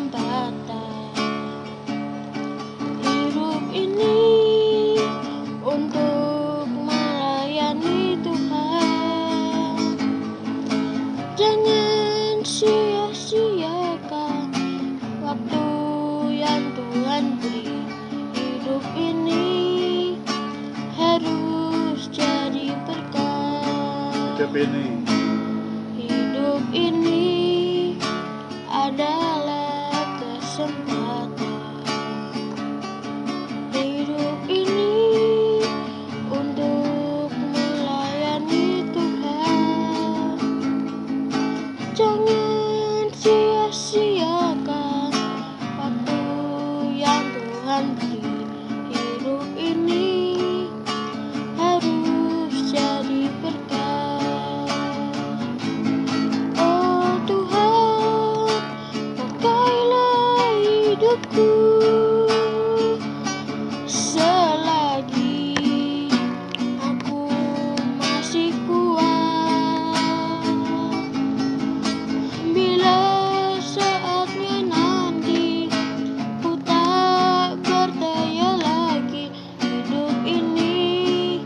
kesempatan hidup ini untuk melayani Tuhan. Jangan sia-siakan waktu yang Tuhan beri. Hidup ini harus jadi berkat. Hidup ini adalah kesempatan. Hidup ini untuk melayani Tuhan. Jangan sia-siakan waktu yang Tuhan beri. Hidup ini harus jadi berkat. Oh Tuhan, pakailah hidupku selagi aku masih kuat. Bila saatnya nanti ku tak berdaya lagi, hidup ini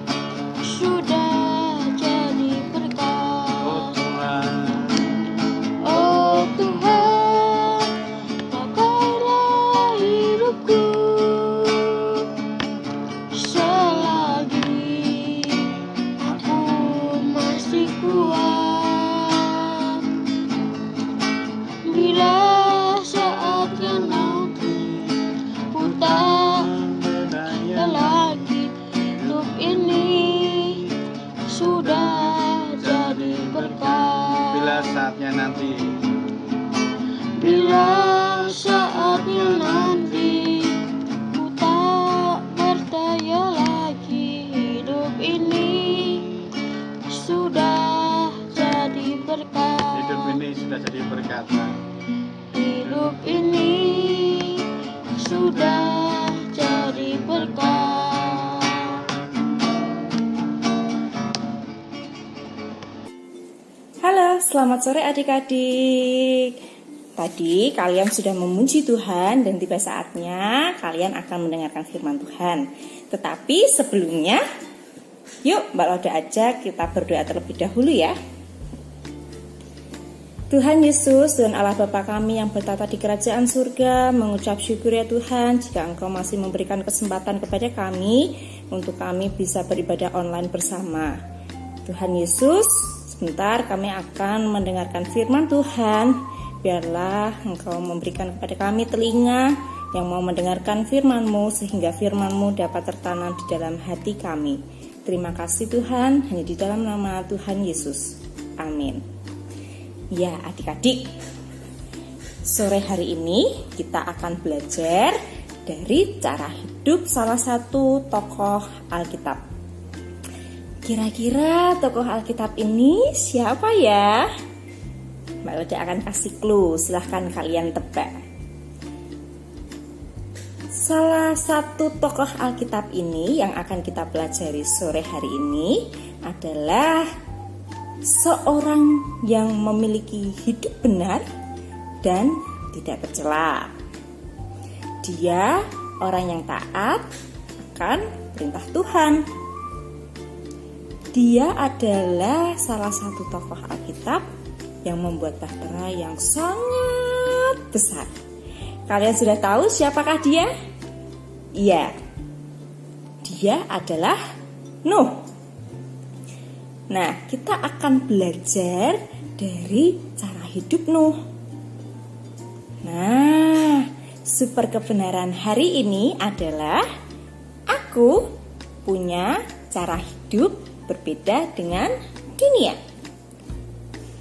sudah jadi berkat. Oh Tuhan, pakailah hidupku selagi aku masih kuat. Bila saatnya nanti ku tak berdaya lagi, hidup ini sudah jadi berkat. Bila saatnya nanti Bila saatnya nanti ku tak berdaya lagi, hidup ini sudah jadi berkat. hidup ini sudah jadi berkat. Hidup ini sudah jadi berkat. Halo, selamat sore adik-adik. Tadi kalian sudah memuji Tuhan dan tiba saatnya kalian akan mendengarkan firman Tuhan. Tetapi sebelumnya, yuk Mbak Loda ajak kita berdoa terlebih dahulu ya. Tuhan Yesus, Tuhan Allah Bapa kami yang bertata di kerajaan surga, mengucap syukur ya Tuhan jika Engkau masih memberikan kesempatan kepada kami untuk kami bisa beribadah online bersama. Tuhan Yesus, sebentar kami akan mendengarkan firman Tuhan. Biarlah Engkau memberikan kepada kami telinga yang mau mendengarkan firman-Mu sehingga firman-Mu dapat tertanam di dalam hati kami. Terima kasih Tuhan, hanya di dalam nama Tuhan Yesus. Amin. Ya adik-adik, sore hari ini kita akan belajar dari cara hidup salah satu tokoh Alkitab. Kira-kira tokoh Alkitab ini siapa ya? Mbak Loda akan kasih clue, silahkan kalian tebak. Salah satu tokoh Alkitab ini yang akan kita pelajari sore hari ini adalah seorang yang memiliki hidup benar dan tidak bercela. Dia orang yang taat akan perintah Tuhan. Dia adalah salah satu tokoh Alkitab yang membuat bahtera yang sangat besar. Kalian sudah tahu siapakah dia? Iya, dia adalah Nuh. Nah, kita akan belajar dari cara hidup Nuh. Nah, super kebenaran hari ini adalah aku punya cara hidup berbeda dengan dunia.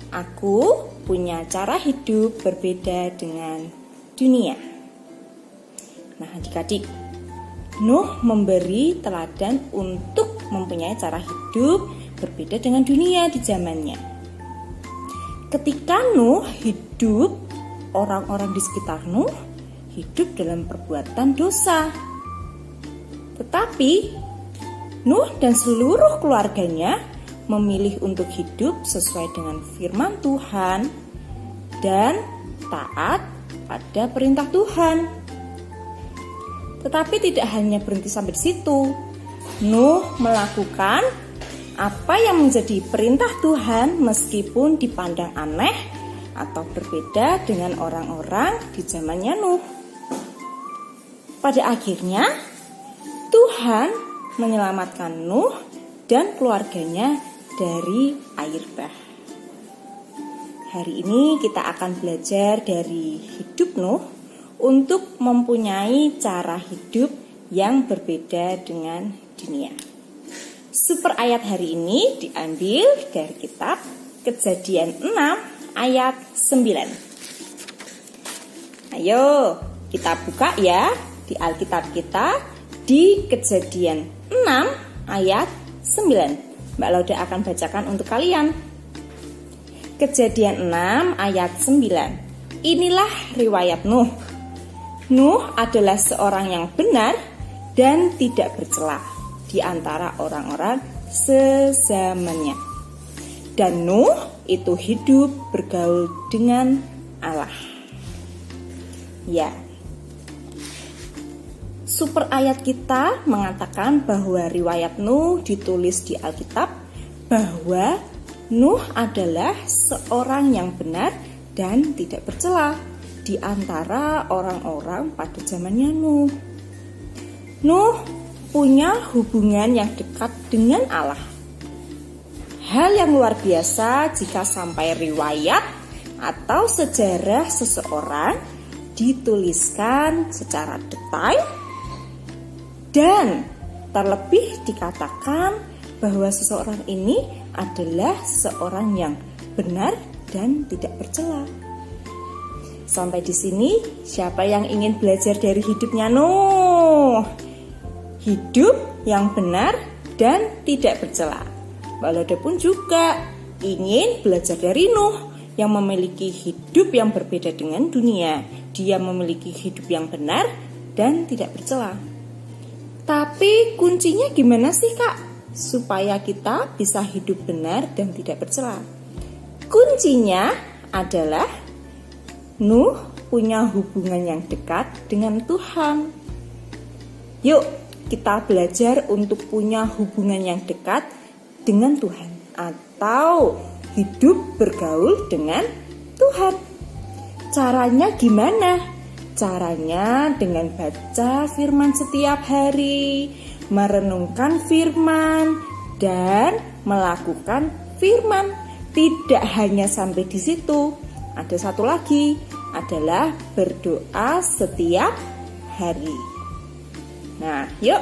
Aku punya cara hidup berbeda dengan dunia. Nah adik-adik, Nuh memberi teladan untuk mempunyai cara hidup berbeda dengan dunia di zamannya. Ketika Nuh hidup, orang-orang di sekitar Nuh hidup dalam perbuatan dosa. Tetapi Nuh dan seluruh keluarganya memilih untuk hidup sesuai dengan firman Tuhan dan taat pada perintah Tuhan. Tetapi tidak hanya berhenti sampai di situ. Nuh melakukan apa yang menjadi perintah Tuhan meskipun dipandang aneh atau berbeda dengan orang-orang di zamannya Nuh. Pada akhirnya, Tuhan menyelamatkan Nuh dan keluarganya dari air bah. Hari ini kita akan belajar dari hidup Nuh untuk mempunyai cara hidup yang berbeda dengan dunia. Super ayat hari ini diambil dari kitab Kejadian 6 ayat 9. Ayo kita buka ya di Alkitab kita di Kejadian 6 ayat 9. Mbak Lauda akan bacakan untuk kalian. Kejadian 6 ayat 9. Inilah riwayat Nuh. Nuh adalah seorang yang benar dan tidak bercela di antara orang-orang sezamannya. Dan Nuh itu hidup bergaul dengan Allah. Ya. Super ayat kita mengatakan bahwa riwayat Nuh ditulis di Alkitab bahwa Nuh adalah seorang yang benar dan tidak bercela di antara orang-orang pada zamannya Nuh. Nuh punya hubungan yang dekat dengan Allah. Hal yang luar biasa jika sampai riwayat atau sejarah seseorang dituliskan secara detail dan terlebih dikatakan bahwa seseorang ini adalah seorang yang benar dan tidak bercela. Sampai di sini, siapa yang ingin belajar dari hidupnya Nuh? Hidup yang benar dan tidak bercela. Mbak Lauda pun juga ingin belajar dari Nuh yang memiliki hidup yang berbeda dengan dunia. Dia memiliki hidup yang benar dan tidak bercela. Tapi kuncinya gimana sih Kak? Supaya kita bisa hidup benar dan tidak bercela. Kuncinya adalah Nuh punya hubungan yang dekat dengan Tuhan. Yuk kita belajar untuk punya hubungan yang dekat dengan Tuhan atau hidup bergaul dengan Tuhan. Caranya gimana? Caranya dengan baca firman setiap hari, merenungkan firman, dan melakukan firman. Tidak hanya sampai di situ. Ada satu lagi, adalah berdoa setiap hari. Nah, yuk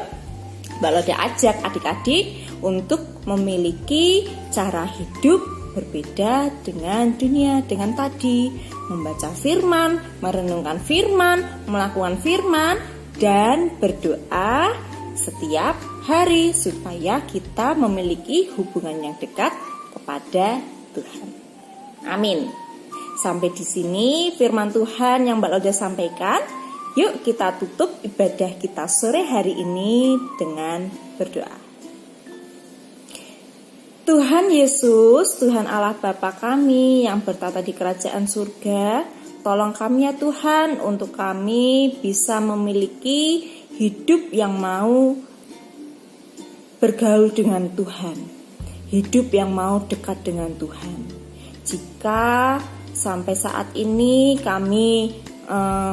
Mbak Lauda ajak adik-adik untuk memiliki cara hidup berbeda dengan dunia, dengan tadi membaca firman, merenungkan firman, melakukan firman, dan berdoa setiap hari supaya kita memiliki hubungan yang dekat kepada Tuhan. Amin. Sampai di sini firman Tuhan yang Mbak Lauda sampaikan. Yuk kita tutup ibadah kita sore hari ini dengan berdoa. Tuhan Yesus, Tuhan Allah Bapa kami yang bertata di kerajaan surga, tolong kami ya Tuhan untuk kami bisa memiliki hidup yang mau bergaul dengan Tuhan, hidup yang mau dekat dengan Tuhan. Jika sampai saat ini kami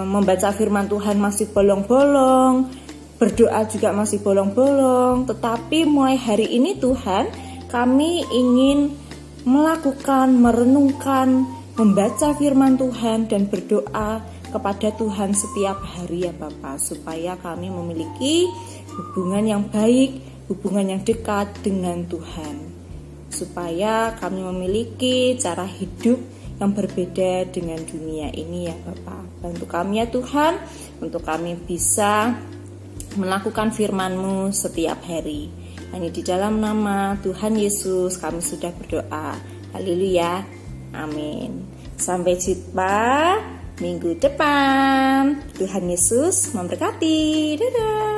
membaca firman Tuhan masih bolong-bolong, berdoa juga masih bolong-bolong, tetapi mulai hari ini Tuhan, kami ingin melakukan, merenungkan, membaca firman Tuhan dan berdoa kepada Tuhan setiap hari ya Bapak, supaya kami memiliki hubungan yang baik, hubungan yang dekat dengan Tuhan, supaya kami memiliki cara hidup yang berbeda dengan dunia ini ya Bapak. Bantu kami ya Tuhan, untuk kami bisa melakukan firman-Mu setiap hari. Hanya di dalam nama Tuhan Yesus kami sudah berdoa. Haleluya. Amin. Sampai jumpa minggu depan. Tuhan Yesus memberkati. Dadah.